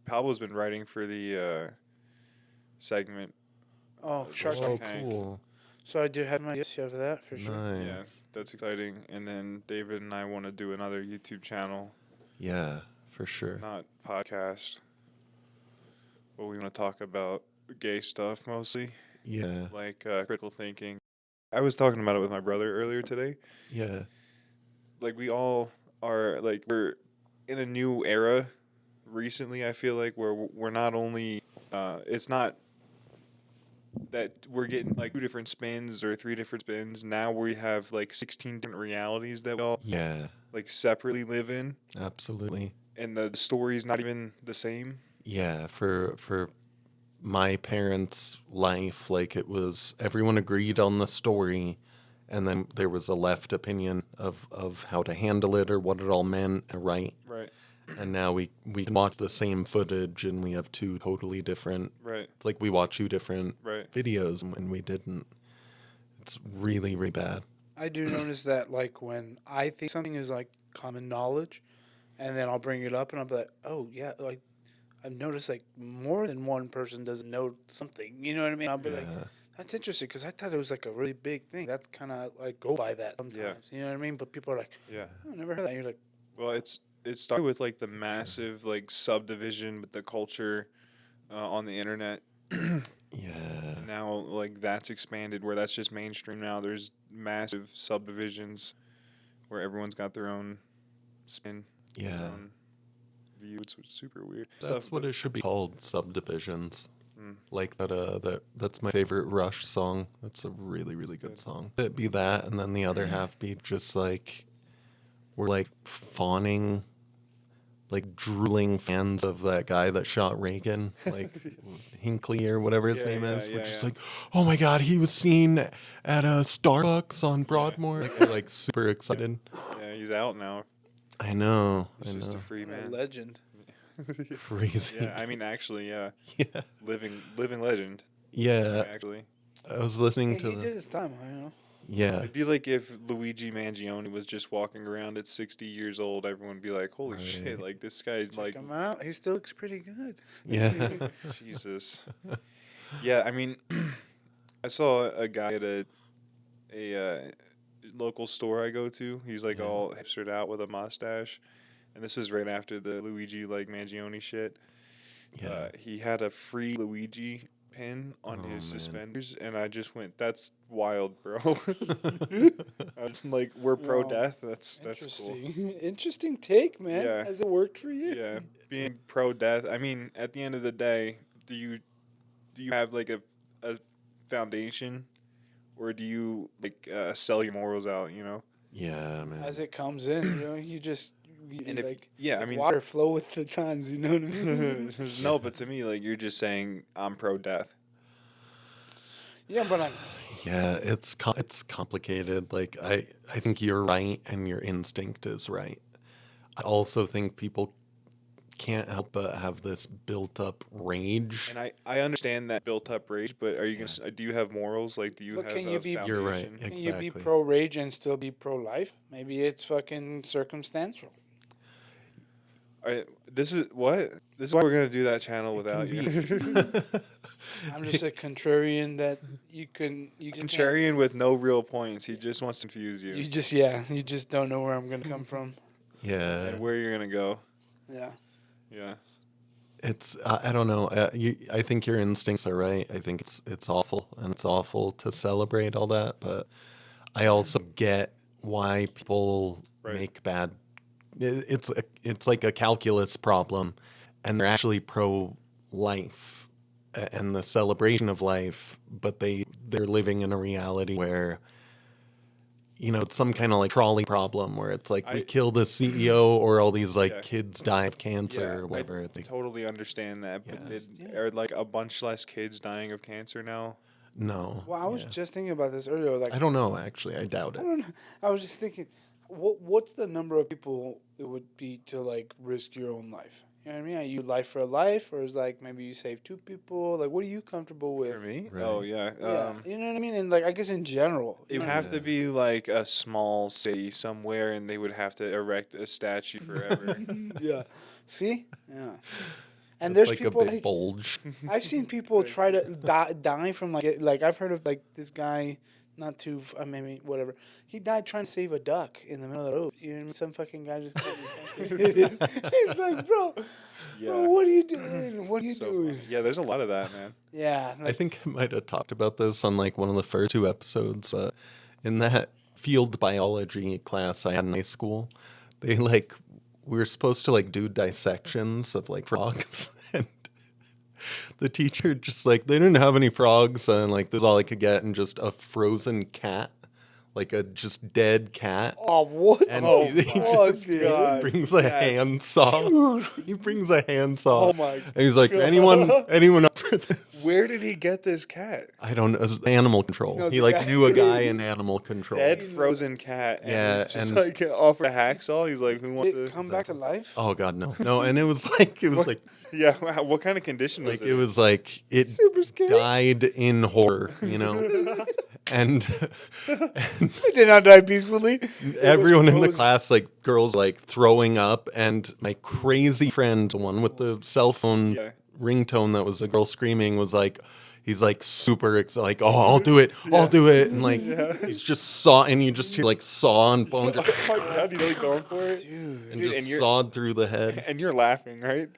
Pablo's been writing for the segment. Oh, Shark Shark Tank. Tank. Cool. So I do have my yes of that for sure. Yeah, Nice. that's exciting. And then David and I want to do another YouTube channel, Yeah, for sure. not podcast. But we want to talk about gay stuff mostly, Yeah. like critical thinking. I was talking about it with my brother earlier today. Yeah. Like we all are like we're in a new era recently. I feel like where we're not only it's not that we're getting like two different spins or three different spins. Now we have like 16 different realities that we all Yeah. like separately live in, Absolutely. and the story's not even the same. Yeah, for my parents' life, like it was everyone agreed on the story, and then there was a left opinion of how to handle it or what it all meant, right? Right. And now we can watch the same footage and we have two totally different. Right. It's like we watch two different Right. videos and we didn't. It's really really bad. I do notice that, like, when I think something is, like, common knowledge, and then I'll bring it up, and I'll be like, oh, yeah, like, I've noticed, like, more than one person doesn't know something. You know what I mean? I'll be like, Yeah. that's interesting, because I thought it was, like, a really big thing. That's kind of, like, go by that sometimes. You know what I mean? But people are like, Yeah. oh, I never heard that. And you're like, Well, it started with like the massive like subdivision with the culture on the internet. Yeah. Now like that's expanded where that's just mainstream now. There's massive subdivisions where everyone's got their own spin, their Yeah. own view. It's super weird. That's what it should be called, subdivisions. Mm. Like that's my favorite Rush song. That's a really, really good Good. song. It be that and then the other half be just like we're like fawning, like drooling fans of that guy that shot Reagan, like Hinckley or whatever his Yeah, name yeah, is. We're yeah, just yeah. like, oh my god, he was seen at a Starbucks on Broadmoor. Like, we're like super excited. Yeah, he's out now. I know. He's I just a know. free what a man. legend. Crazy. Yeah, I mean actually, yeah. Yeah. Living legend. Yeah. Actually. I was listening Hey, to he did his time, you know? yeah. It'd be like if Luigi Mangione was just walking around at 60 years old. Everyone would be like, "Holy shit! Right. Like this guy's Check like him out. He still looks pretty good. Yeah. Jesus." Yeah, I mean, I saw a guy at a local store I go to. He's like Yeah. all hipstered out with a mustache, and this was right after the Luigi like Mangione shit. Yeah. He had a free Luigi pin on Oh, his man. suspenders, and I just went, "That's wild, bro." I was like, we're pro Wow. death. That's cool. Interesting. Interesting take, man. Yeah. Has it worked for you? Yeah, being pro death. I mean, at the end of the day, do you have like a foundation, or do you like sell your morals out? You know. Yeah, man. As it comes in, you know, you just And if like yeah, I like mean, water flow with the times. You know what I mean? no, but to me, like you're just saying I'm pro death. Yeah, but I'm. Yeah, it's complicated. Like I think you're right and your instinct is right. I also think people can't help but have this built up rage. And I understand that built up rage, but are you gonna do you have morals? Like, do you But have can a you be- foundation? You're right. Can Exactly. you be pro rage and still be pro life? Maybe it's fucking circumstantial. This is what this is why we're gonna do that channel without you. I'm just a contrarian that you can Contrarian with no real points. He just wants to confuse you You just you just don't know where I'm gonna come from. Yeah. and where you're gonna go. Yeah. Yeah. It's I don't know. I think your instincts are right. I think it's awful and it's awful to celebrate all that, but I also get why people Right. make bad. It's like a calculus problem, and they're actually pro life and the celebration of life, but they're living in a reality where it's some kind of like trolley problem where it's like we kill the CEO or all these like Yeah. kids die of cancer or whatever. I It's like, totally understand that, but Yeah. are like a bunch less kids dying of cancer now? no. Well, I was Yeah. just thinking about this earlier. Like, I don't know actually. I doubt I it. don't know. I was just thinking, what's the number of people it would be to like risk your own life? You know what I mean? Are you life for a life, or is like maybe you save two people? Like, what are you comfortable with? For me? Right. Oh yeah. Yeah, you know what I mean. And like, I guess in general, It would have to be like a small city somewhere, and they would have to erect a statue forever. yeah. See? Yeah. And It's there's like people a big like bulge. I've seen people try to die from like I've heard of like this guy, not too maybe whatever. He died trying to save a duck in the middle of the road. You know what I mean? Some fucking guy just hit him. It's like, bro, what are you doing? What are you So doing? funny. Yeah, there's a lot of that, man. Yeah, I like, think I might have talked about this on like one of the first 2 episodes. In that field biology class I had in high school, they like we were supposed to like do dissections of like frogs, and the teacher just like they didn't have any frogs, and like this is all I could get, and just a frozen cat, like a just dead cat. oh what? And Oh he my just God. brings a Yes. handsaw. He brings a handsaw. Oh my And he's like, God. anyone up for this? Where did he get this cat? I don't know. It was animal control. knows He a like guy. knew a guy in animal control. Dead frozen cat. And Yeah, he's just and- like offered a hacksaw. He's like, who wants Did to it come back to life? Oh god, no. And it was like Yeah, what kind of condition was like it? it was like it Super scary. died in horror, and It did not die peacefully. everyone in the frozen. class, like girls, like throwing up, and my crazy friend, the one with the cell phone Yeah. ringtone that was a girl screaming, was like, he's like super excited, like, oh, I'll do it, and like he's just saw, and you just hear like saw and bone, Oh my God, he's really going for it? Dude. and Dude, just and you're- sawed through the head. And you're laughing, right?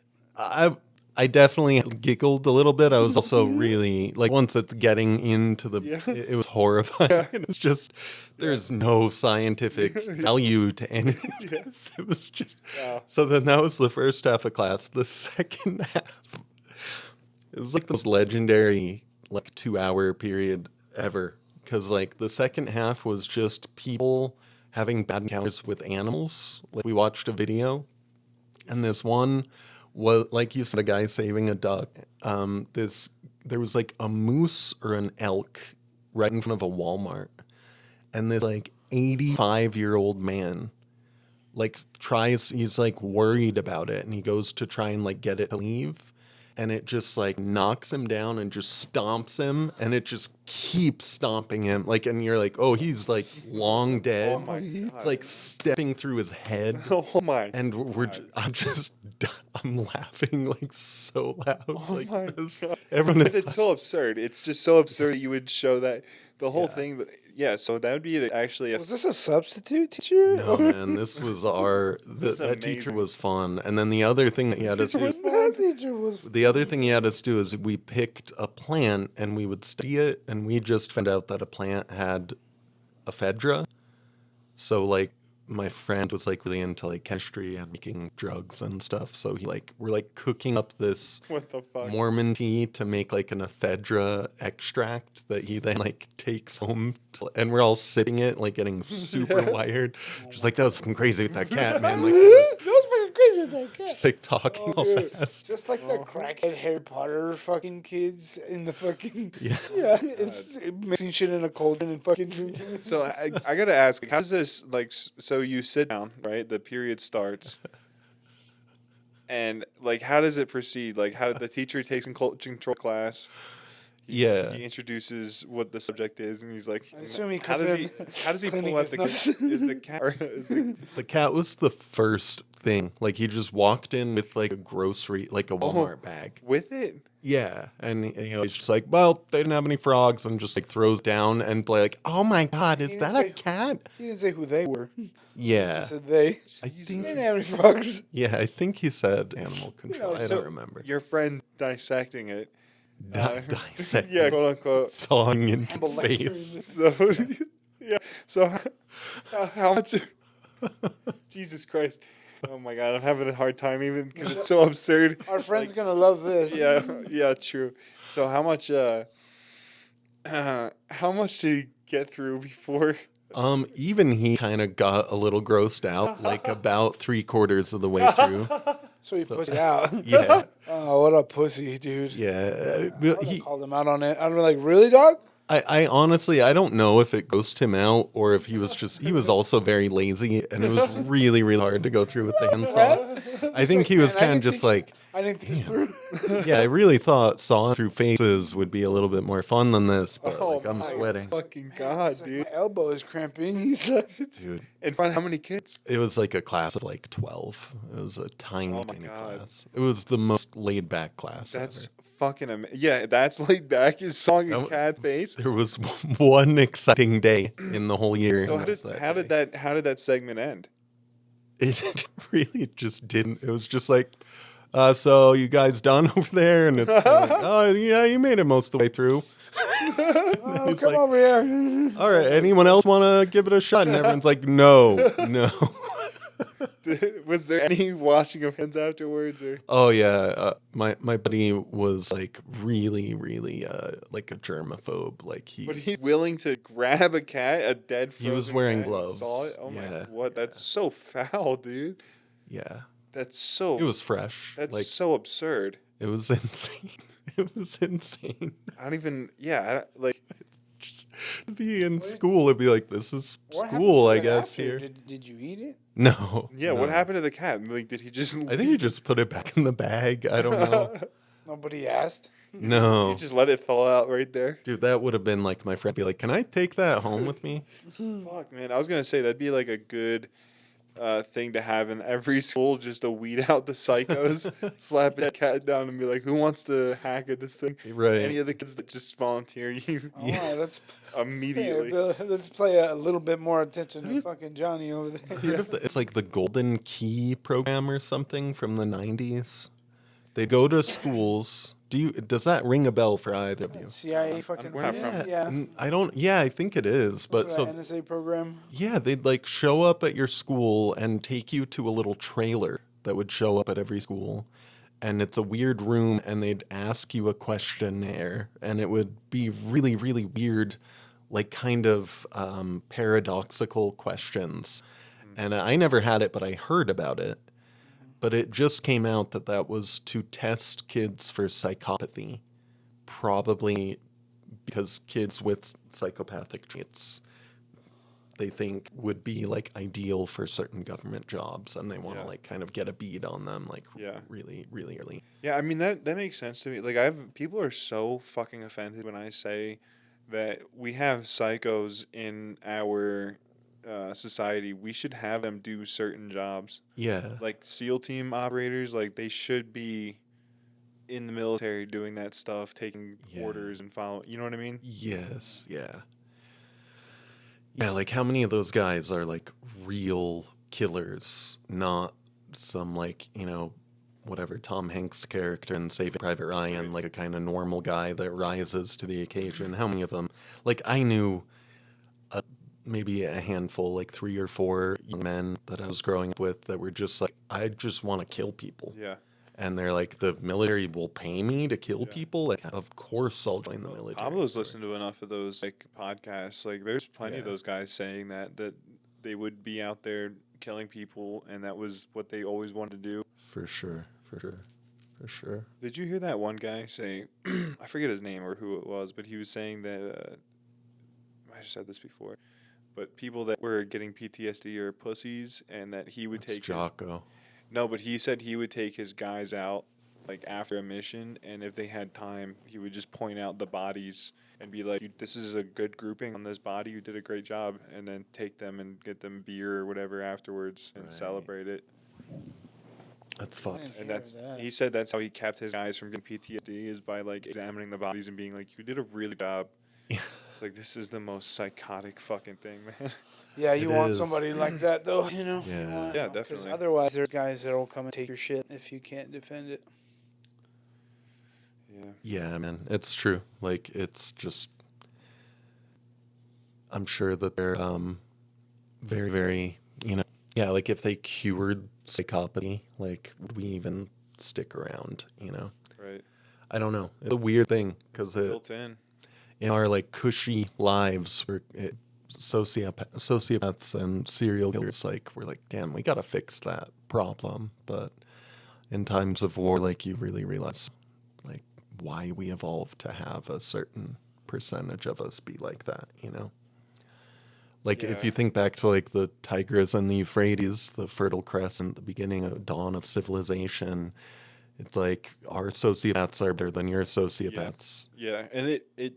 I definitely giggled a little bit. I was also really like once it's getting into the it was horrifying. It's just there's no scientific value to any of this. It was just so then that was the first half of class. The second half, it was like the most legendary like 2 hour period ever, because like the second half was just people having bad encounters with animals. Like we watched a video, and this one was like you said, a guy saving a duck. There was like a moose or an elk right in front of a Walmart, and this like 85-year-old man like he's like worried about it, and he goes to try and like get it to leave, and it just like knocks him down and just stomps him, and it just keeps stomping him, like, and you're like, oh, he's like long dead. Oh my It's God. like stepping through his head. Oh my. And I'm laughing like so loud. Like my this- God. everyone is It's so absurd. It's just so absurd that you would show that the whole thing. So that would be actually a Was this a substitute teacher? no, man, this was that teacher amazing. was fun. And then the other thing that he had us do, That teacher was. the other thing he had us do is we picked a plant and we would study it, and we just found out that a plant had ephedra. So like my friend was like really into like chemistry and making drugs and stuff. So we're like cooking up this what the fuck? Mormon tea to make like an ephedra extract that he then like takes home, and we're all sipping it, like getting super wired. Just like that was fucking crazy with that cat, man. Like That was fucking crazy with that cat. just like talking all Dude, fast. just like the crackhead Harry Potter fucking kids in the fucking Yeah. it's mixing shit in a cauldron and fucking drinking. So I gotta ask, how does this like? So you sit down, right? The period starts, and like, how does it proceed? Like, how the teacher takes control class? Yeah. He introduces what the subject is, and he's like, I assume he how comes does he? in How does he cleaning pull out his the? nose. Is the cat? Or is the, The cat was the first thing. Like he just walked in with like a grocery, like a Walmart bag. with it? Yeah, and he's just like, well, they didn't have any frogs, and just like throws down and like, oh my god, is He that didn't a say- cat? He didn't say who they were. He Yeah, said they. I They think. didn't have any frogs. Yeah, I think he said animal control. I so don't remember. Your friend dissecting it. Dissect, Yeah, quote unquote. sawing into Humble his lecturing face. So yeah. So how much? Jesus Christ! Oh my God, I'm having a hard time even because it's so absurd. Our friend's gonna love this. Yeah, true. So how much? How much did he get through before? Even he kind of got a little grossed out, like about 3/4 of the way through. So he pushed it out. Yeah, Oh, what a pussy, dude. yeah. I would've He, called him out on it. I'm like, really, dog? I honestly, I don't know if it ghosted him out or if he was also very lazy and it was really, really hard to go through with the handsaw. I He's think like, he was "Man, I kind of didn't just think- like, I didn't think this damn. through. Yeah, I really thought sawing through faces would be a little bit more fun than this, but Oh like I'm my sweating. fucking He's god, like, dude! my elbow is cramping. He's like, Dude, In front of how many kids? it was like a class of like 12. It was a tiny, Oh my tiny God. class. It was the most laid back class That's ever. fucking amazing. Yeah, that's laid back. Is sawing a That- cat's face. There was one exciting day in the whole year. So and it was how did that segment end? It really just didn't. It was just like, so you guys done over there? And it's kinda like, oh yeah, you made it most of the way through. oh, He's come like, over here. all right, anyone else want to give it a shot? And everyone's like, no. Was there any washing of hands afterwards, or Oh yeah, my buddy was like really, really like a germaphobe. Like but he's willing to grab a cat, a dead? He was frozen wearing cat, and gloves. saw it? Oh my! Yeah, What? That's so foul, dude. yeah, That's so. it was fresh. That's like so absurd. it was insane. It was insane. I don't even. Yeah, I don't, like. Just to be in school, it'd be like, this is What happened school, to I it guess. after? Here, Did you eat it? no. Yeah, what no. happened to the cat? Like, did he just? I think he just put it back in the bag. I don't know. Nobody asked. No. He just let it fall out right there. Dude, that would have been like my friend be like, can I take that home with me? Fuck, man. I was gonna say that'd be like a good thing to have in every school, just to weed out the psychos. Slap a cat down and be like, "Who wants to hack at this thing?" Right. Any of the kids that just volunteer, you All right, immediately. let's play a little bit more attention to fucking Johnny over there. Heard of it's like the Golden Key program or something from the 90s. They go to schools. Does that ring a bell for either of you? CIA fucking. We're not from- Yeah. I don't. Yeah, I think it is. But so NSA program. yeah, they'd like show up at your school and take you to a little trailer that would show up at every school. And it's a weird room, and they'd ask you a questionnaire, and it would be really, really weird, like kind of paradoxical questions. And I never had it, but I heard about it. But it just came out that that was to test kids for psychopathy, probably because kids with psychopathic traits they think would be like ideal for certain government jobs, and they want to Yeah. like kind of get a bead on them like Yeah. really, really early. Yeah, I mean that makes sense to me. Like people are so fucking offended when I say that we have psychos in our society. We should have them do certain jobs. Yeah. Like SEAL team operators, like they should be in the military doing that stuff, taking Yeah. orders and follow. You know what I mean? Yes. Yeah. Yeah. Like how many of those guys are like real killers, not some like, whatever Tom Hanks character in Saving Private Ryan, Right. like a kind of normal guy that rises to the occasion. How many of them? Like I knew maybe a handful, like 3 or 4 young men that I was growing up with that were just like, I just want to kill people. Yeah. And they're like, the military will pay me to kill Yeah. people? Like, of course I'll join the military. Pablo's listened to enough of those like podcasts. Like there's plenty of Yeah. those guys saying that they would be out there killing people and that was what they always wanted to do. For sure. Did you hear that one guy say, I forget his name or who it was, but he was saying that, I said this before, but people that were getting PTSD are pussies and that he would It's take. Jocko. No, but he said he would take his guys out like after a mission, and if they had time, he would just point out the bodies and be like, "This is a good grouping on this body. You did a great job," and then take them and get them beer or whatever afterwards and Right. celebrate it. That's fucked. didn't And hear that's that. he said that's how he kept his guys from getting PTSD is by like examining the bodies and being like, "You did a really good job." It's like this is the most psychotic fucking thing, man. Yeah, you It want is. somebody like that though, Yeah. You want- Yeah, 'cause definitely. Otherwise, there's guys that'll come and take your shit if you can't defend it. Yeah. Yeah, man, it's true. Like, it's just, I'm sure that they're very, very, yeah, like if they cured psychopathy, like, would we even stick around, Right. I don't know. It's a weird thing because Built in. in our like cushy lives, sociopaths and serial killers, like, we're like, damn, we gotta fix that problem. But in times of war, like, you really realize like why we evolved to have a certain percentage of us be like that, you know? Like, if Yeah. you think back to, like, the Tigris and the Euphrates, the Fertile Crescent, the beginning of dawn of civilization, it's like, our sociopaths are better than your sociopaths. Yeah, and it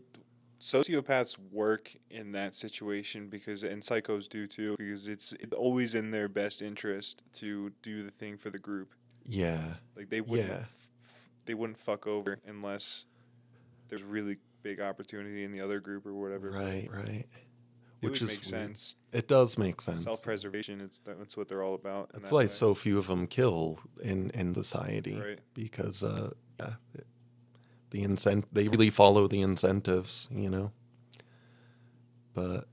sociopaths work in that situation because and psychos do too because it's always in their best interest to do the thing for the group. Yeah. Like Yeah. they wouldn't fuck over unless there's really big opportunity in the other group or whatever. Right, right. It Which would is make weird. sense. It does make sense. Self-preservation, that's what they're all about. In That's that why way. so few of them kill in society. Right. Because, yeah, they really follow the incentives, you know? But,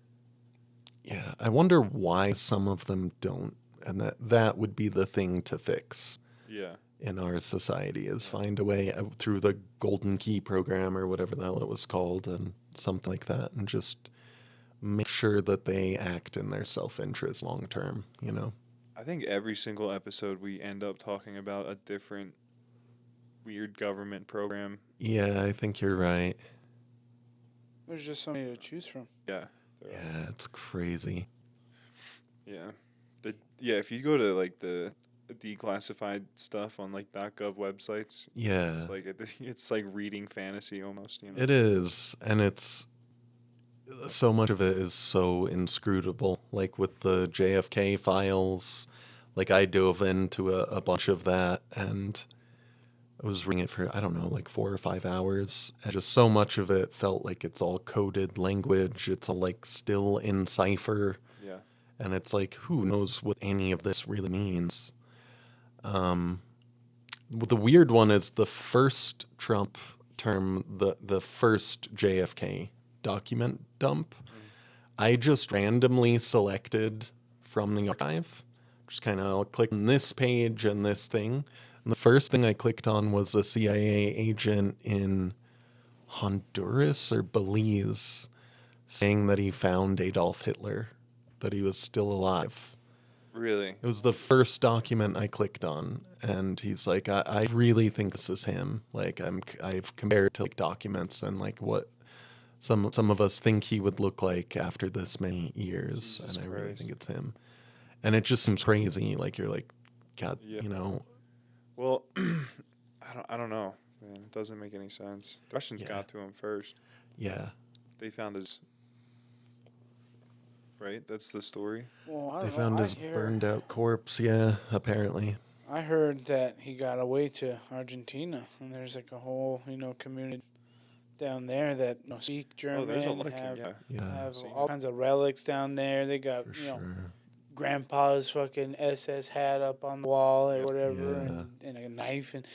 yeah, I wonder why some of them don't. And that would be the thing to fix Yeah. in our society is Yeah. find a way through the Golden Key program or whatever the hell it was called and something like that, and just make sure that they act in their self-interest long term, you know? I think every single episode we end up talking about a different weird government program. Yeah, I think you're right. There's just so many to choose from. Yeah. there are. Yeah, it's crazy. Yeah. If you go to like the declassified stuff on like .gov websites, Yeah, it's like reading fantasy almost, you know. it is. And it's so much of it is so inscrutable. Like with the JFK files, like I dove into a bunch of that and I was reading it for, I don't know, like 4 or 5 hours. And just so much of it felt like it's all coded language. It's all like still in cipher. Yeah. And it's like, who knows what any of this really means? The weird one is the first Trump term, the first JFK document dump. I just randomly selected from the archive. Just kind of clicked on this page and this thing. And the first thing I clicked on was a CIA agent in Honduras or Belize saying that he found Adolf Hitler, that he was still alive. Really? It was the first document I clicked on, and he's like, I really think this is him. Like, I've compared to like documents and like what some of us think he would look like after this many years, Jesus and I really Christ. think it's him. And it just seems crazy. Like you're like, God, Yeah. you know, Well, I don't know, man. It doesn't make any sense. The Russians Yeah. got to him first. yeah. They found his. Right? That's the story. Well, I They don't know. found his burned out corpse. Yeah, apparently. I heard that he got away to Argentina, and there's like a whole, community down there that speak German, Oh, there's a lot of have, Yeah, have seen all that. kinds of relics down there. They got, for sure. grandpa's fucking SS hat up on the wall or whatever, Yeah. and a knife. And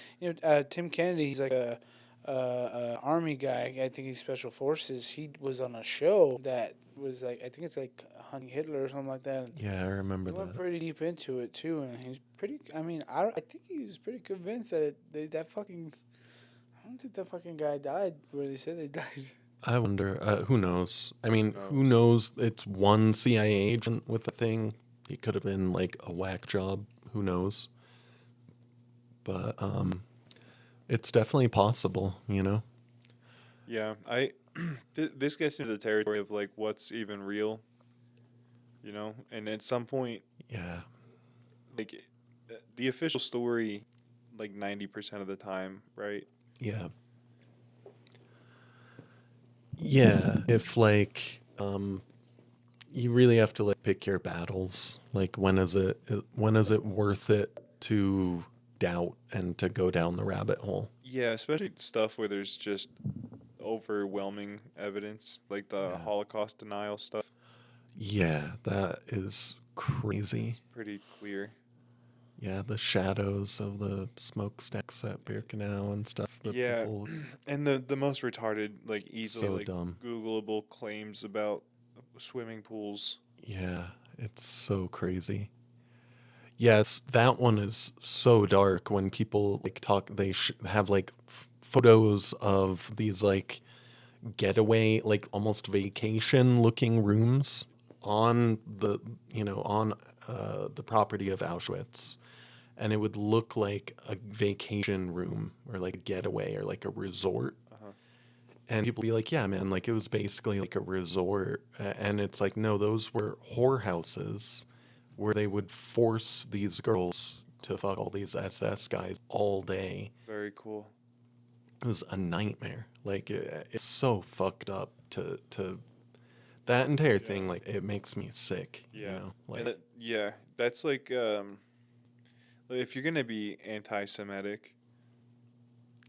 Tim Kennedy, he's like a army guy. I think he's special forces. He was on a show that was like, I think it's like Hunting Hitler or something like that. And Yeah, I remember he went that. pretty deep into it too, and he's pretty. I mean, I think he was pretty convinced that that fucking. I don't think that fucking guy died where they said they died. I wonder, who knows? I mean, Who who knows? It's one CIA agent with the thing. He could have been like a whack job. Who knows? But it's definitely possible, you know? Yeah, this gets into the territory of like what's even real, you know. And at some point, Yeah. like the official story, like 90% of the time, right? Yeah. Yeah. If like you really have to like pick your battles. Like when is it worth it to doubt and to go down the rabbit hole? Yeah, especially stuff where there's just overwhelming evidence, like the Yeah. Holocaust denial stuff. Yeah, that is crazy. Pretty clear. Yeah, the shadows of the smokestacks at Birkenau and stuff that Yeah, people and the most retarded, like easily So like dumb. Googleable claims about swimming pools. Yeah, it's so crazy. Yes, that one is so dark when people like talk they have like photos of these like getaway like almost vacation looking rooms on the on the property of Auschwitz, and it would look like a vacation room or like a getaway or like a resort, Uh-huh. And people be like, yeah, man, like it was basically like a resort. And it's like, no, those were whorehouses where they would force these girls to fuck all these SS guys all day. Very cool. It was a nightmare. Like it's so fucked up to that entire thing. Like it makes me sick. Yeah. You know, like And yeah, that's like if you're gonna be anti-Semitic,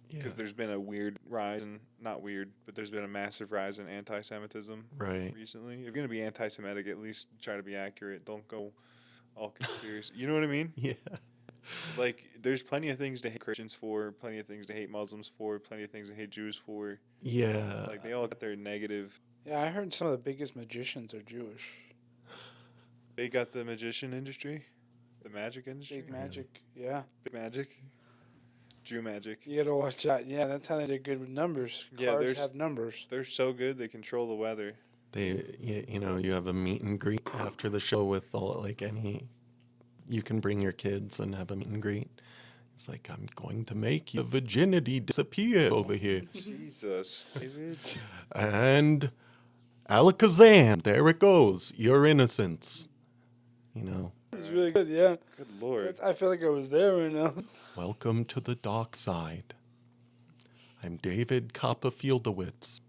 yeah, because there's been a weird rise, and not weird, but there's been a massive rise in anti-Semitism right. recently. If you're gonna be anti-Semitic, at least try to be accurate. Don't go all conspiracy. You know what I mean? Yeah, Like, there's plenty of things to hate Christians for, plenty of things to hate Muslims for, plenty of things to hate Jews for. yeah. Like, they all got their negative. Yeah, I heard some of the biggest magicians are Jewish. They got the magician industry, the magic industry, Big magic, yeah. big magic, Jew magic. You gotta watch out. Yeah, that's how they did good with numbers. Yeah, Cards there's- have numbers. They're so good they control the weather. You know, you have a meet and greet after the show with all like any. You can bring your kids and have a meet and greet. It's like, I'm going to make your virginity disappear over here. Jesus, David. And alakazam, there it goes. Your innocence. You know, It's really good, yeah. Good lord. I feel like I was there right now. welcome to the dark side. I'm David Copperfieldowitz.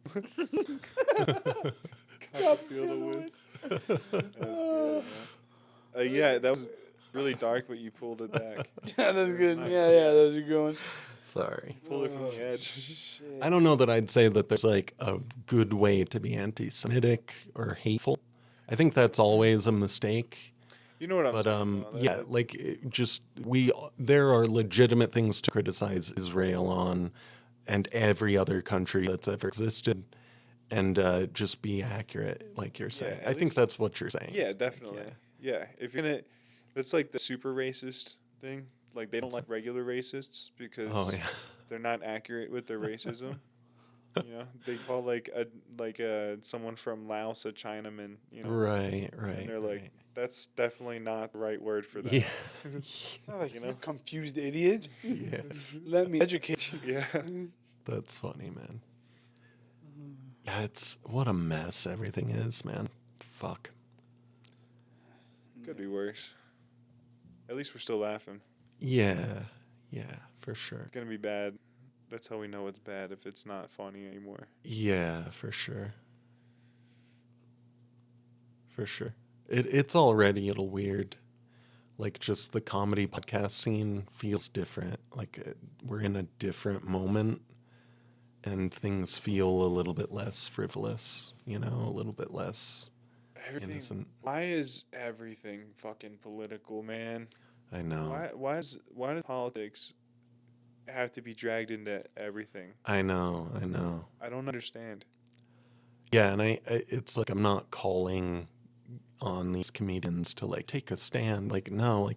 Copperfieldowitz. That's good, man. Yeah, that was really dark, but you pulled it back. Yeah, that's good. Nice. Yeah, that was a good one. Sorry. Pulled it from the edge. Shit. I don't know that I'd say that there's like a good way to be anti-Semitic or hateful. I think that's always a mistake. You know what I'm But saying? though, yeah, like there are legitimate things to criticize Israel on, and every other country that's ever existed, and just be accurate, like you're saying. at I think least- that's what you're saying. Yeah, definitely. Yeah, if you're gonna, that's like the super racist thing. Like they don't like regular racists because Oh yeah. they're not accurate with their racism. You know, they call like someone from Laos a Chinaman. You know, Right. and they're like, Right. that's definitely not the right word for that. Yeah. I'm like, You you know? confused idiot. Yeah. Let me educate you. Yeah. That's funny, man. Yeah, it's what a mess everything is, man. Fuck. Could be worse. At least we're still laughing. Yeah. Yeah, for sure. It's gonna be bad. That's how we know it's bad if it's not funny anymore. Yeah, for sure. For sure. It's already a little weird. Like, just the comedy podcast scene feels different. Like, we're in a different moment, and things feel a little bit less frivolous, you know, a little bit less Everything. innocent. Why is everything fucking political, man? I know. Why does politics have to be dragged into everything? I know. I don't understand. Yeah, and it's like I'm not calling on these comedians to like take a stand. Like no,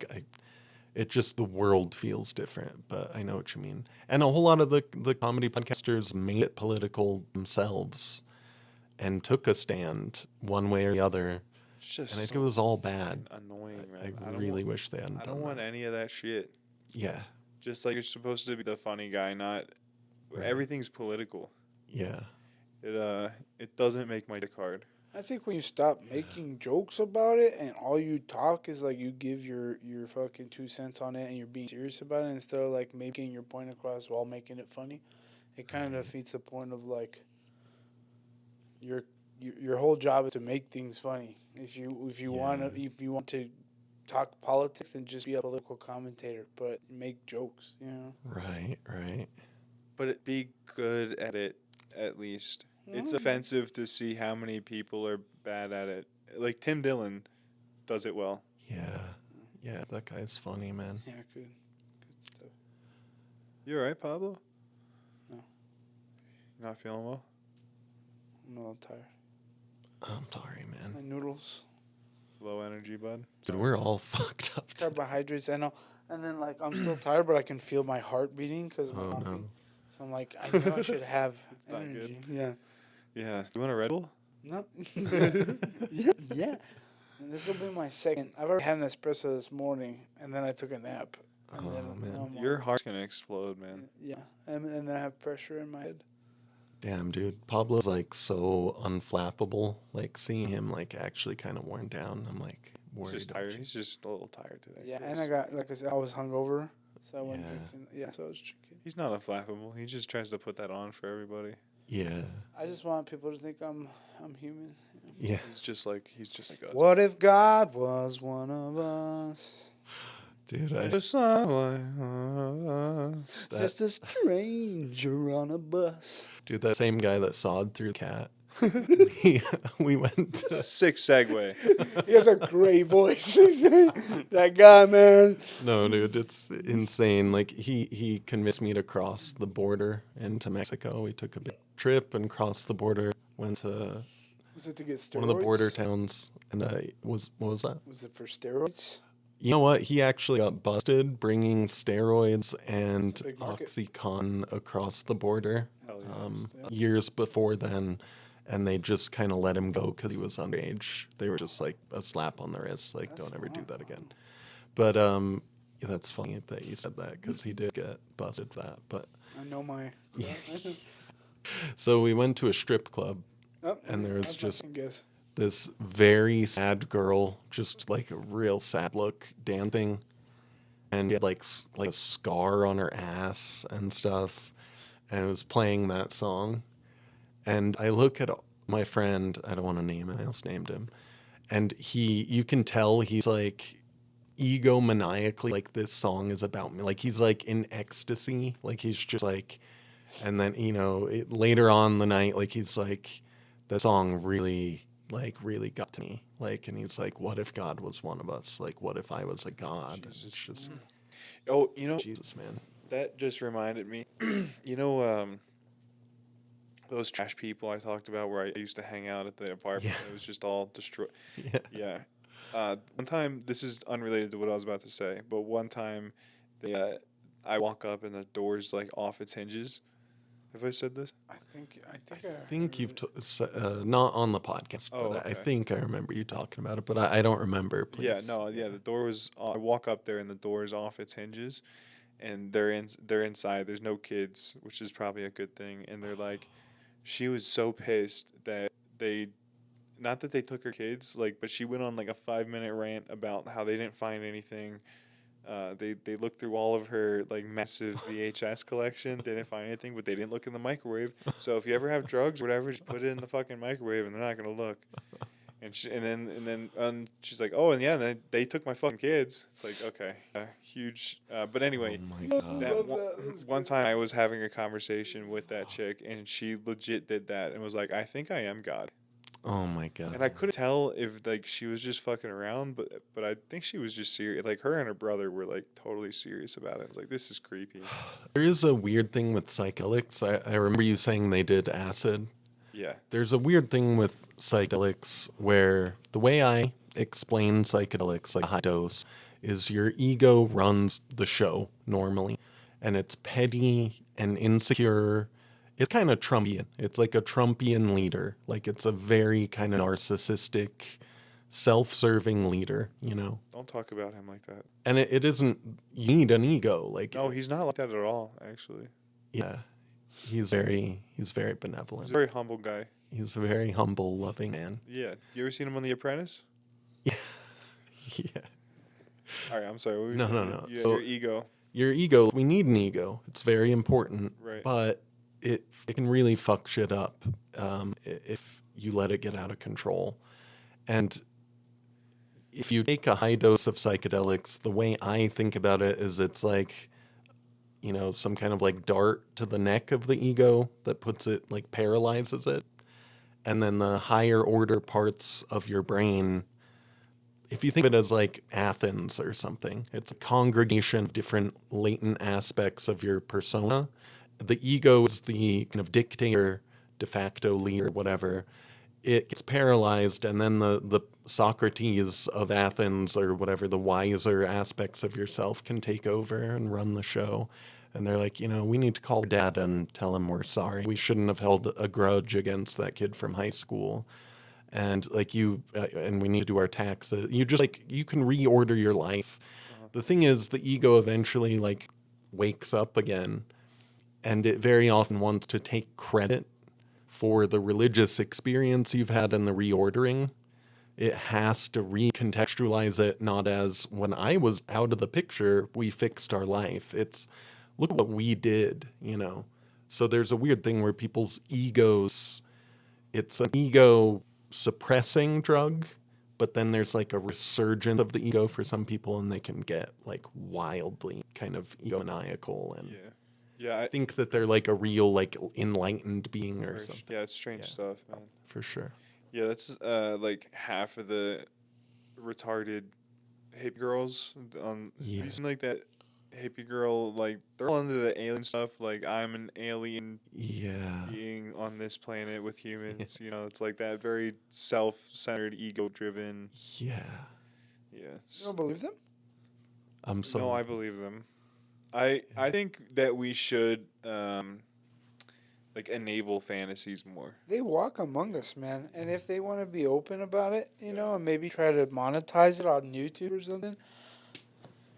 it just the world feels different. But I know what you mean. And a whole lot of the comedy podcasters made it political themselves and took a stand one way or the other. It's just And I think so it was all bad. annoying, I man. don't really want, wish they hadn't I done don't want that. any of that shit. Yeah, Just like you're supposed to be the funny guy, not Right. everything's political. yeah, It doesn't make my dick hard. I think when you stop making jokes about it and all you talk is like you give your fucking 2 cents on it and you're being serious about it instead of like making your point across while making it funny, it kind of defeats the point of like your whole job is to make things funny. If you want to talk politics, then just be a political commentator, but make jokes. You know. right. But be good at it, at least. It's Mm. offensive to see how many people are bad at it. Like Tim Dillon does it well. Yeah, that guy's funny, man. Yeah, good stuff. You all right, Pablo? No. You're not feeling well? I'm a little tired. I'm sorry, man. My noodles, Low energy, bud? Dude, we're all fucked up. carbohydrates. I know. And then like I'm still tired, but I can feel my heart beating because my Oh coffee. no. So I'm like, I know I should have not energy. Yeah. Yeah. You want a Red Bull? No. yeah. And this will be my second. I've already had an espresso this morning, and then I took a nap. And Oh, man. now I'm Your on- heart's going to explode, man. Yeah. And then I have pressure in my head. Damn, dude. Pablo's like so unflappable. Like seeing him like actually kind of worn down. I'm like He's worried. just about tired. you. He's just a little tired today. Yeah, and I got, like I said, I was hungover, so I went Yeah. drinking. Yeah, so I was drinking. He's not unflappable. He just tries to put that on for everybody. Yeah. I just want people to think I'm human. Yeah. He's just like us. What if God was one of us? Dude, I Just like that, Just a stranger on a bus. dude, that same guy that sawed through cat. We went to sick segue. He has a great voice. That guy, man. No, dude, it's insane. Like he convinced me to cross the border into Mexico. We took a big trip and crossed the border. Went to Was it to get steroids? one of the border towns, and what was that? Was it for steroids? You know what? He actually got busted bringing steroids and Big market. OxyContin across the border Hell yeah. years before then, and they just kind of let him go because he was underage. They were just like a slap on the wrist, like That's don't ever do wild. that again. But yeah, that's funny that you said that because he did get busted for that. But I know my. so we went to a strip club, Oh, and there was that's just my guess. this very sad girl, just like a real sad look, dancing, and she had like a scar on her ass and stuff, and it was playing that song, and I look at my friend, I don't want to name him, I just named him, and you can tell he's like egomaniacally like this song is about me, like he's like in ecstasy, like he's just like, and then later on the night, like he's like, the song really got to me. Like, and he's like, what if God was one of us? Like, what if I was a God? Jesus. It's just, Oh, Jesus, man. that just reminded me. Those trash people I talked about where I used to hang out at the apartment. Yeah. It was just all destroyed. Yeah. Yeah. One time, this is unrelated to what I was about to say, but one time, I walk up and the door's like off its hinges. Have I said this? I think I heard think you've it. not on the podcast, Oh, but I okay. think I remember you talking about it, but I don't remember. Please. Yeah, no, yeah. The door was. I walk up there and the door is off its hinges, and they're inside. There's no kids, which is probably a good thing. And they're like, she was so pissed that not that they took her kids, like, but she went on like a 5-minute rant about how they didn't find anything. They looked through all of her like massive VHS collection. They didn't find anything, but they didn't look in the microwave. So if you ever have drugs or whatever, just put it in the fucking microwave, and they're not gonna look. And then she's like, oh, and yeah, they took my fucking kids. It's like, okay, huge. But anyway, Oh my God. that love one, that. That's one great. time I was having a conversation with that chick, and she legit did that and was like, I think I am God. Oh my God. And I couldn't tell if like she was just fucking around, but I think she was just serious. Like her and her brother were like totally serious about it. I was like, this is creepy. There is a weird thing with psychedelics. I remember you saying they did acid. Yeah. There's a weird thing with psychedelics where the way I explain psychedelics, like a high dose, is your ego runs the show normally, and it's petty and insecure. It's kind of Trumpian. It's like a Trumpian leader. Like it's a very kind of narcissistic, self-serving leader, Don't talk about him like that. And it isn't, you need an ego. Like, No, he's not like that at all, actually. yeah, he's very He's benevolent. a very humble guy. He's a very humble, loving man. Yeah. You ever seen him on The Apprentice? Yeah. All right, I'm sorry. What were you No, saying? no. Yeah, So- your ego. Your ego, we need an ego. It's very important. Right. But it can really fuck shit up if you let it get out of control. And if you take a high dose of psychedelics, the way I think about it is it's like, some kind of like dart to the neck of the ego that puts it, like paralyzes it. And then the higher order parts of your brain, if you think of it as like Athens or something, it's a congregation of different latent aspects of your persona. The ego is the kind of dictator, de facto leader, whatever. It gets paralyzed, and then the Socrates of Athens or whatever, the wiser aspects of yourself can take over and run the show. And they're like, we need to call dad and tell him we're sorry. We shouldn't have held a grudge against that kid from high school. And like and we need to do our taxes. You just like, you can reorder your life. The thing is, the ego eventually like wakes up again, and it very often wants to take credit for the religious experience you've had and the reordering, it has to recontextualize it not as when I was out of the picture, we fixed our life. It's look what we did, you know. So there's a weird thing where people's egos, it's an ego suppressing drug, but then there's like a resurgence of the ego for some people and they can get like wildly kind of egomaniacal. And Yeah, I think that they're like a real like enlightened being or something. yeah, it's strange stuff, man. For sure. Yeah, that's like half of the retarded hippie girls on. Yeah. You seen like that hippie girl, like they're all into the alien stuff. Like I'm an alien Yeah. being on this planet with humans. You know, it's like that very self-centered, ego-driven. Yeah. Yeah. You don't believe them? I'm so. No, I believe them. I think that we should like enable fantasies more. They walk among us, man. And if they want to be open about it, you know, and maybe try to monetize it on YouTube or something,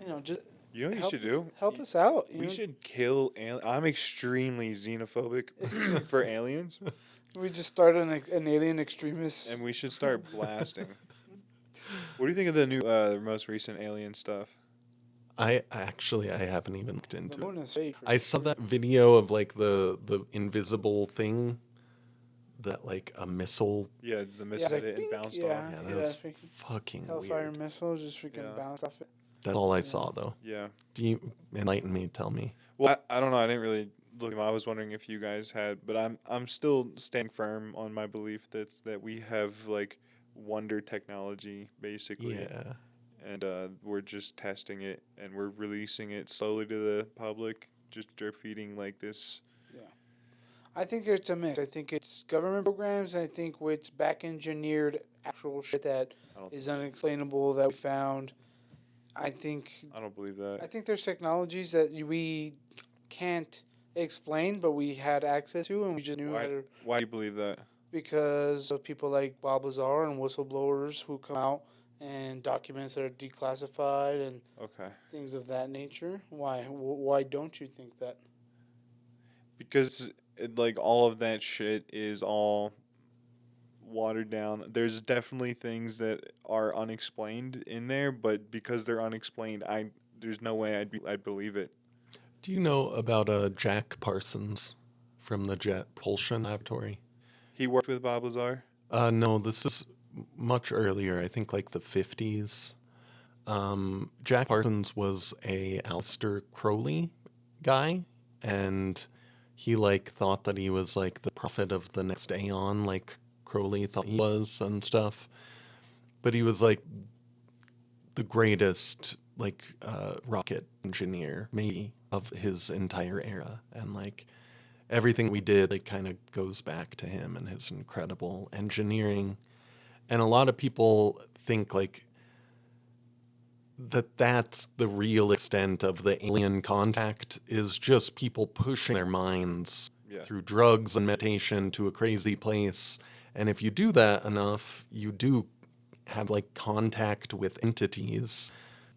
you know, just You know what you help, should do? help us out. You We know? should kill I'm extremely xenophobic for aliens, We just start an alien extremist. and we should start blasting. What do you think of the new, the most recent alien stuff? I haven't even looked The into moon it. is fake. I saw that video of like the invisible thing that like a missile. Yeah, the missile it's like, hit it and bink, bounced yeah. off. Yeah, that Yeah, was freaking fucking Hellfire weird. missiles just freaking Yeah. bounce off it. That's all I saw though. Yeah. Do you enlighten me? Tell me. Well, I don't know. I didn't really look. I was wondering if you guys had, but I'm still staying firm on my belief that we have like wonder technology basically. Yeah. And we're just testing it, and we're releasing it slowly to the public, just drip feeding like this. I think it's a mix. I think it's government programs, and I think it's back engineered actual shit that I don't is unexplainable that we found. I think believe that. I think there's technologies that we can't explain, but we had access to, and we just knew how to, Why do you believe that? because of people like Bob Lazar and whistleblowers who come out and documents that are declassified and Okay. things of that nature. Why? Why don't you think that? Because like all of that shit is all watered down. There's definitely things that are unexplained in there, but because they're unexplained, there's no way I'd believe it. Do you know about Jack Parsons from the Jet Propulsion Laboratory? He worked with Bob Lazar. No, this is much earlier. I think like the 50s. Jack Parsons was a Aleister Crowley guy, and he like thought that he was like the prophet of the next aeon, like Crowley thought he was and stuff. But he was like the greatest like rocket engineer maybe of his entire era, and like everything we did like kind of goes back to him and his incredible engineering. And a lot of people think like that's the real extent of the alien contact is just people pushing their minds through drugs and meditation to a crazy place. And if you do that enough, you do have like contact with entities.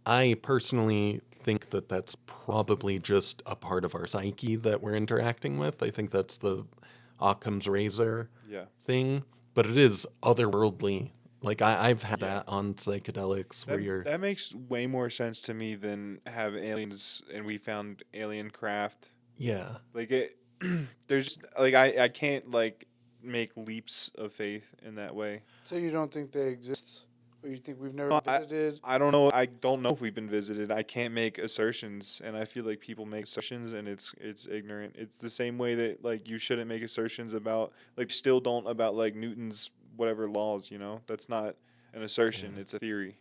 I personally think that that's probably just a part of our psyche that we're interacting with. I think that's the Occam's razor thing, but it is otherworldly. Like I've had that on psychedelics where you're... That makes way more sense to me than have aliens and we found alien craft. Yeah. Like it, there's like I can't like make leaps of faith in that way. So you don't think they exist? Or you think we've never visited? I don't know. I don't know if we've been visited. I can't make assertions, and I feel like people make assertions, and it's ignorant. It's the same way that like you shouldn't make assertions about like still don't about like Newton's whatever laws. You know, that's not an assertion. It's a theory.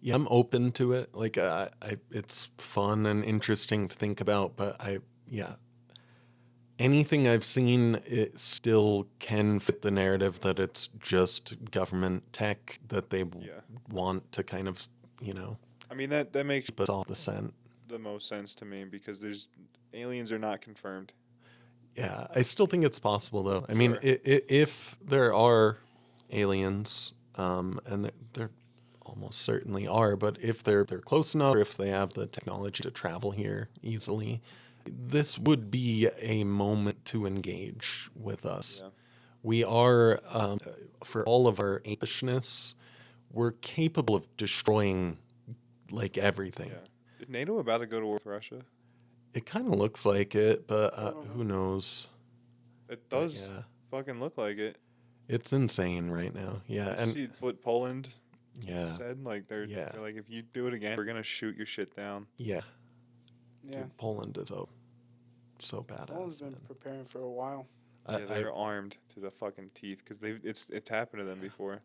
Yeah, I'm open to it. Like it's fun and interesting to think about, but anything I've seen, it still can fit the narrative that it's just government tech that they want to kind of, you know. I mean that makes keep us off the scent. The most sense to me because there's aliens are not confirmed. Yeah, I still think it's possible though. I mean, if there are aliens, and there almost certainly are, but if they're close enough, or if they have the technology to travel here easily, this would be a moment to engage with us. Yeah. We are, for all of our apishness, we're capable of destroying like everything. Yeah. Is NATO about to go to war with Russia? It kind of looks like it, but don't know. who knows? It But does yeah, fucking look like it. it's insane right now. Yeah, Did you and see what Poland yeah, said? Like Yeah. they're like, if you do it again, we're gonna shoot your shit down. yeah. Yeah. Dude, Poland is so badass. Poland's been man. preparing for a while. Yeah, they're armed to the fucking teeth because it's happened to them before.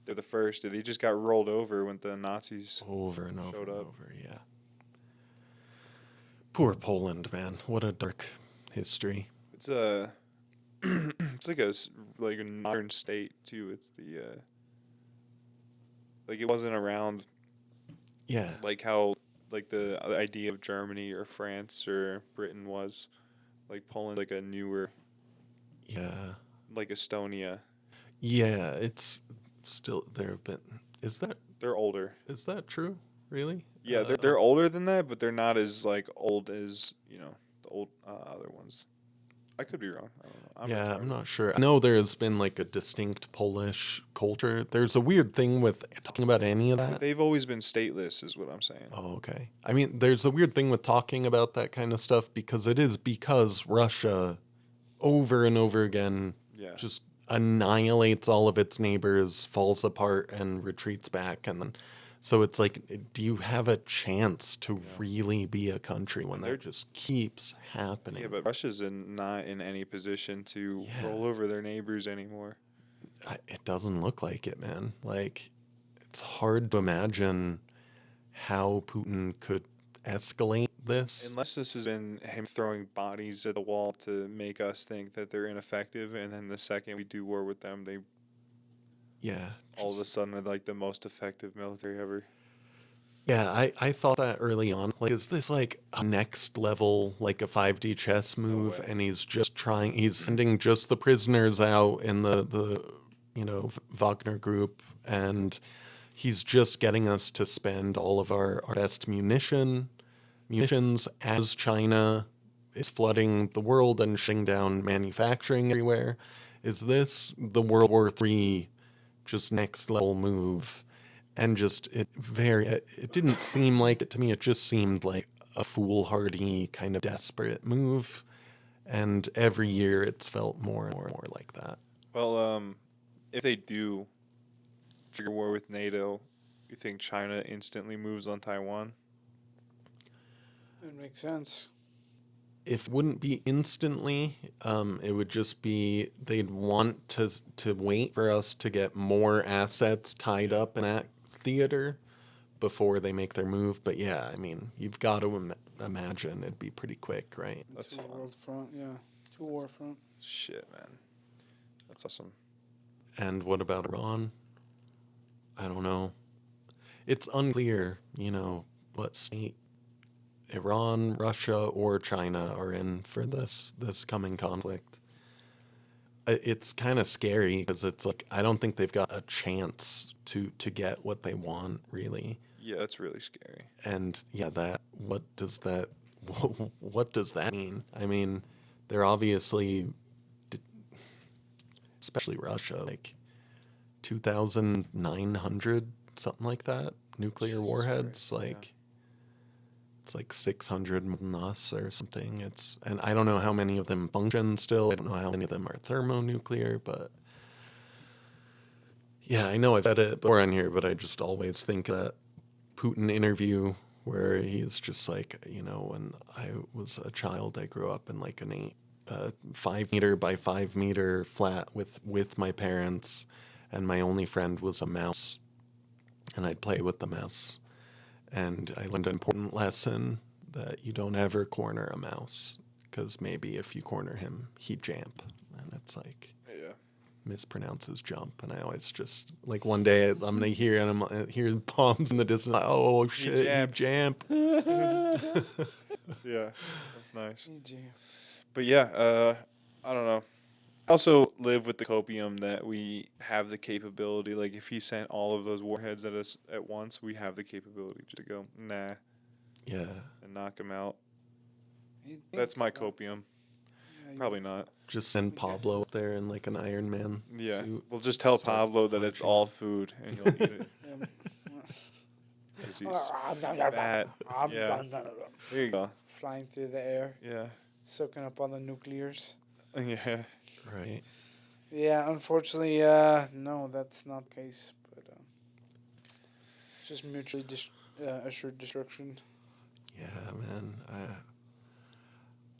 They're the first. They just got rolled over when the Nazis. Over and over showed and up. over. Yeah. Poor Poland, man. What a dark history. It's a it's like a modern state too. It's the like it wasn't around Yeah. like how like the idea of Germany or France or Britain was. Like Poland, like a newer, Yeah. like Estonia. Yeah. It's still there have been. They're older. Is that true? Really? Yeah, they're older than that, but they're not as like old as the old other ones. I could be wrong. I don't know. I'm not sure. I know there has been like a distinct Polish culture. There's a weird thing with talking about any of that. They've always been stateless, is what I'm saying. Oh, okay. I mean, there's a weird thing with talking about that kind of stuff because Russia over and over again Yeah. just annihilates all of its neighbors, falls apart and retreats back. And then, so it's like, do you have a chance to really be a country when that just keeps happening? Yeah, but Russia's not in any position to roll over their neighbors anymore. It doesn't look like it, man. Like, it's hard to imagine how Putin could escalate this. Unless this has been him throwing bodies at the wall to make us think that they're ineffective, and then the second we do war with them, they Yeah. all of a sudden are like the most effective military ever. Yeah, I thought that early on. Like, is this like a next level, like a 5D chess move? way. And he's sending just the prisoners out in the Wagner group, and he's just getting us to spend all of our best munitions as China is flooding the world and shutting down manufacturing everywhere. Is this the World War III just next level move? And it didn't seem like it to me. It just seemed like a foolhardy kind of desperate move. And every year it's felt more and more like that. Well, if they do trigger war with NATO, you think China instantly moves on Taiwan? It makes sense. If it wouldn't be instantly, it would just be they'd want to wait for us to get more assets tied up in that theater before they make their move. But yeah, I mean, you've got to imagine it'd be pretty quick, right? That's to a fun. world front, yeah. To a war front. Shit, man. That's awesome. And what about Iran? I don't know. It's unclear, what state Iran, Russia, or China are in for this coming conflict. It's kind of scary because it's like I don't think they've got a chance to get what they want, really. Yeah, that's really scary. And yeah, what does that mean? I mean, they're obviously, especially Russia, like 2,900 something like that nuclear Jesus warheads, Christ, yeah. like. It's like 600 more than us or something. And I don't know how many of them function still. I don't know how many of them are thermonuclear, but yeah, I know I've said it before on here, but I just always think that Putin interview where he's just like, when I was a child, I grew up in like 5 meter by 5 meter flat with my parents, and my only friend was a mouse, and I'd play with the mouse. And I learned an important lesson that you don't ever corner a mouse, because maybe if you corner him, he'd jump. And it's like, mispronounces jump. And I always just, like, one day I'm going to hear bombs in the distance. Like, oh, shit, you jamp. Yeah, that's nice. But yeah, I don't know. I also live with the copium that we have the capability. Like, if he sent all of those warheads at us at once, we have the capability to go, nah, Yeah. and knock him out. That's my copium. Probably not. Just send Pablo up there in like an Iron Man Yeah. suit. We'll just tell Starts Pablo that it's punching. all food and he'll eat it. 'Cause he's fat. Yeah. There you go. Flying through the air, Yeah. soaking up all the nuclears. Yeah. Right. Yeah, unfortunately, no, that's not the case. But it's just mutually assured destruction. Yeah, man.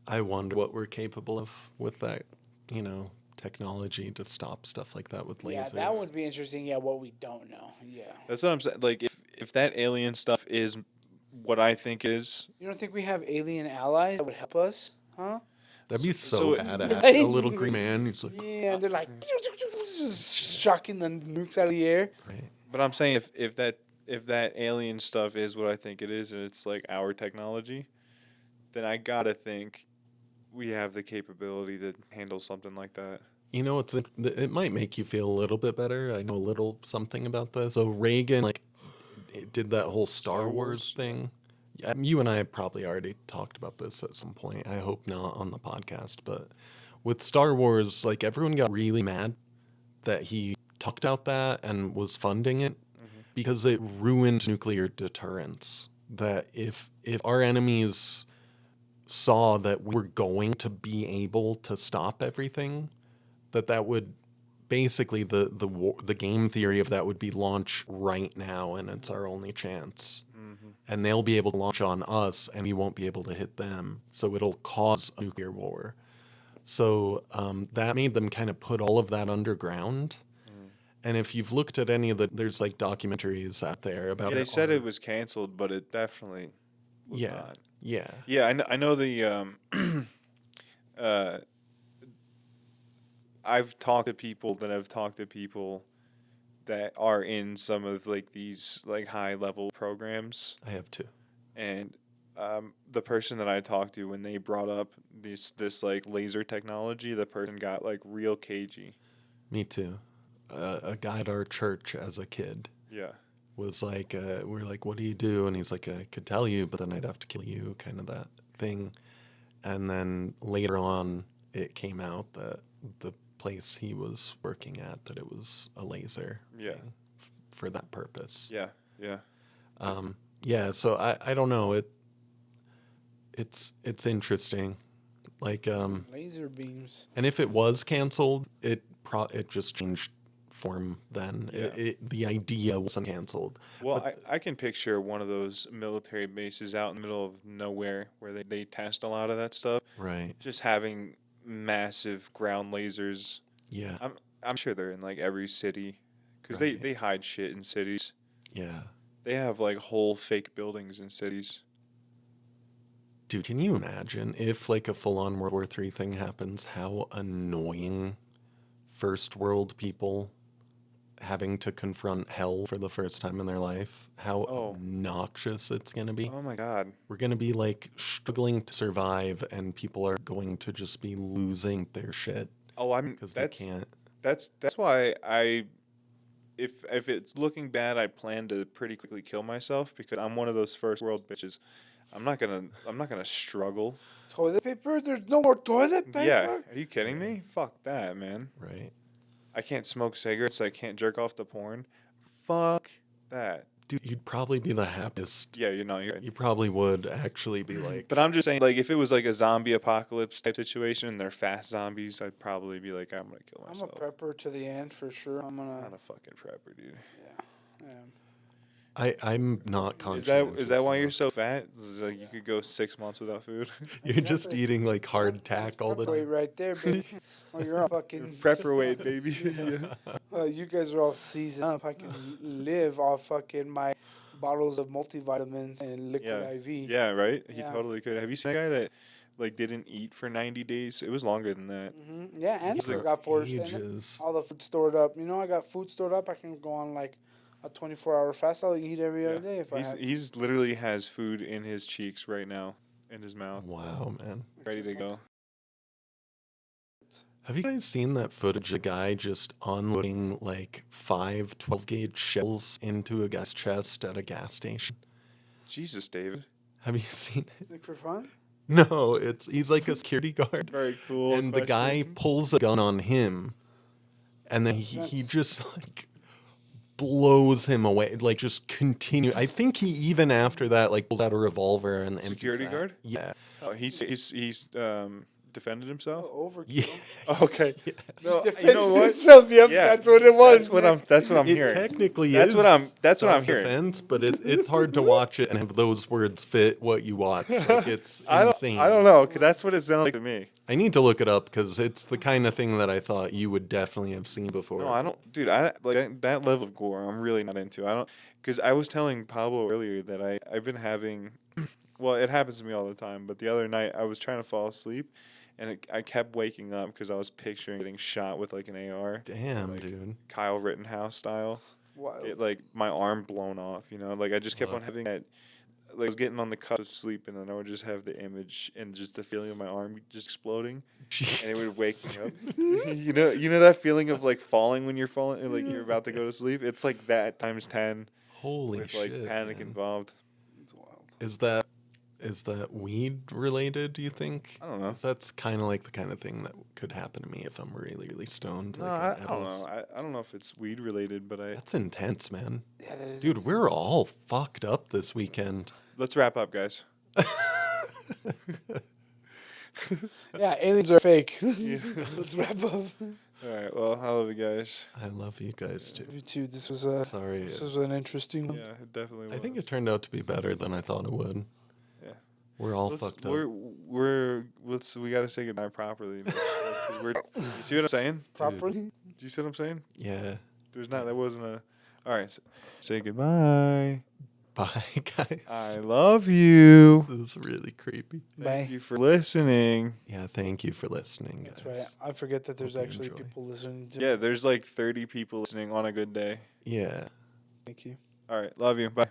I wonder what we're capable of with that, technology to stop stuff like that with lasers. Yeah, that would be interesting. Yeah, what we don't know. Yeah. That's what I'm saying. Like, if that alien stuff is what I think is, You don't think we have alien allies that would help us? Huh? That'd be So- so badass. Right? A little green man. He's like, Yeah, they're like just shocking the nukes out of the air. right. but I'm saying if that alien stuff is what I think it is, and it's like our technology, then I gotta think we have the capability to handle something like that. It might make you feel a little bit better. I know a little something about this. So Reagan, did that whole Star Star Wars Wars? thing. Yeah, you and I have probably already talked about this at some point. I hope not on the podcast, but with Star Wars, like everyone got really mad that he talked out that and was funding it because it ruined nuclear deterrence. That if our enemies saw that we were going to be able to stop everything, that would basically the game theory of that would be launch right now, and it's our only chance. And they'll be able to launch on us, and we won't be able to hit them. So it'll cause a nuclear war. So that made them kind of put all of that underground. And if you've looked at any of there's like documentaries out there about They said it was canceled, but it definitely was yeah, not. yeah, Yeah, I know the I've talked to people that have talked to people that are in some of like these like high level programs, I have too. and the person that I talked to when they brought up this like laser technology, the person got like real cagey. Me too. A guy at our church as a kid Yeah. was like, we're like, what do you do? And he's like, I could tell you, but then I'd have to kill you, kind of that thing. And then later on, it came out that the place he was working at, that it was a laser Yeah. thing for that purpose. Yeah. Yeah. Yeah, so I don't know. It's interesting. Like, Laser beams. and if it was canceled, it just changed form then. Yeah. The idea wasn't canceled. Well, I can picture one of those military bases out in the middle of nowhere where they test a lot of that stuff. Right. Just having massive ground lasers. Yeah. I'm sure they're in like every city because Right. they hide shit in cities. Yeah. They have like whole fake buildings in cities. Dude, can you imagine if like a full-on World War III thing happens, how annoying first world people having to confront hell for the first time in their life, how obnoxious it's going to be. Oh my God. We're going to be like struggling to survive, and people are going to just be losing their shit Oh, I mean because they can't. that's why if it's looking bad, I plan to pretty quickly kill myself because I'm one of those first world bitches. I'm not gonna struggle. Toilet paper? There's no more toilet paper? Yeah, are you kidding me? Fuck that, man. Right. I can't smoke cigarettes. I can't jerk off to porn. Fuck that. Dude, you'd probably be the happiest. Yeah, you're right. You probably would actually be like, But I'm just saying, like, if it was like a zombie apocalypse type situation and they're fast zombies, I'd probably be like, I'm gonna kill I'm a myself. prepper to the end for sure. I'm I'm gonna. not a fucking prepper, dude. Yeah. I'm not Is conscious. that why you're so fat? Is like you could go 6 months without food? You're just Exactly. eating like hardtack all the Wait time. right there, baby. Oh, you're a fucking. Prepper weight, baby. Yeah. You guys are all seasoned up. I can live off fucking my bottles of multivitamins and liquid Yeah. IV. Yeah, right. He Yeah. totally could. Have you seen that guy that like didn't eat for 90 days? It was longer than that. Yeah, and For I got forced ages. all the food stored up. You know, I got food stored up. I can go on like a 24-hour fast. I'll eat every other day if I have. He's literally has food in his cheeks right now, in his mouth, Wow, man. ready to go. Have you guys seen that footage of a guy just unloading like 5 12-gauge shells into a guy's chest at a gas station? Jesus, David. Have you seen it? Like for fun? No, he's like a security guard, Very cool. and the guy question. pulls a gun on him, and then he That's- just like blows him away. Like just continue. I think he even after that like pulls out a revolver and empties Security that. guard? Yeah. Oh, he's defended himself. Overkill. Yeah. Okay. No, you Defended know what? himself. Yep, Yeah, that's what it was. That's what I'm It hearing. technically That's is what I'm hearing. self-defense, but it's hard to watch it and have those words fit what you watch. Like it's insane. I don't know, because that's what it sounds like to me. I need to look it up because it's the kind of thing that I thought you would definitely have seen before. No, I don't, dude. I like that level of gore. I'm really not into. I don't, because I was telling Pablo earlier that I've been having, well, it happens to me all the time. But the other night I was trying to fall asleep, and I kept waking up because I was picturing getting shot with like an AR. Damn, like, dude. Kyle Rittenhouse style. Wild. It like my arm blown off. You know, like I just kept on having that. Like I was getting on the cusp of sleep, and then I would just have the image and just the feeling of my arm just exploding, and it would wake me up. you know that feeling of like falling when you're falling, and, like you're about to go to sleep. It's like that times 10 Holy with shit. like panic man. involved. It's wild. Is that weed related, do you think? I don't know. 'Cause that's kind of like the kind of thing that could happen to me if I'm really, really stoned. No, like I don't know. I don't know if it's weed related, but That's intense, man. Yeah, that is. Dude, we're all fucked up this weekend. let's wrap up, guys. Yeah, aliens are fake. Let's wrap up. All right. Well, I love you guys. I love you guys too. You too. This was Sorry. This was an interesting one. Yeah, it definitely. I think was. it turned out to be better than I thought it would. Yeah. We're all Let's- fucked up. we got to say goodbye properly. 'Cause you see what I'm saying? Properly. Do you see what I'm saying? Yeah. That wasn't a. All right. Say goodbye. Bye, guys. I love you. This is really creepy. Thank Bye. you for listening. Yeah, thank you for listening, guys. That's right. I forget that there's Hope you actually enjoy. people listening to. Yeah, there's like 30 people listening on a good day. Yeah. Thank you. All right. Love you. Bye.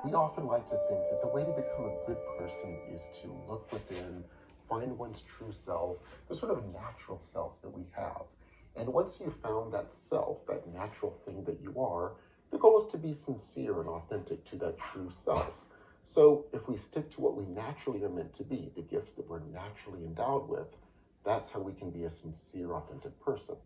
We often like to think that the way to become a good person is to look within, find one's true self, the sort of natural self that we have. And once you've found that self, that natural thing that you are, the goal is to be sincere and authentic to that true self. So if we stick to what we naturally are meant to be, the gifts that we're naturally endowed with, that's how we can be a sincere, authentic person.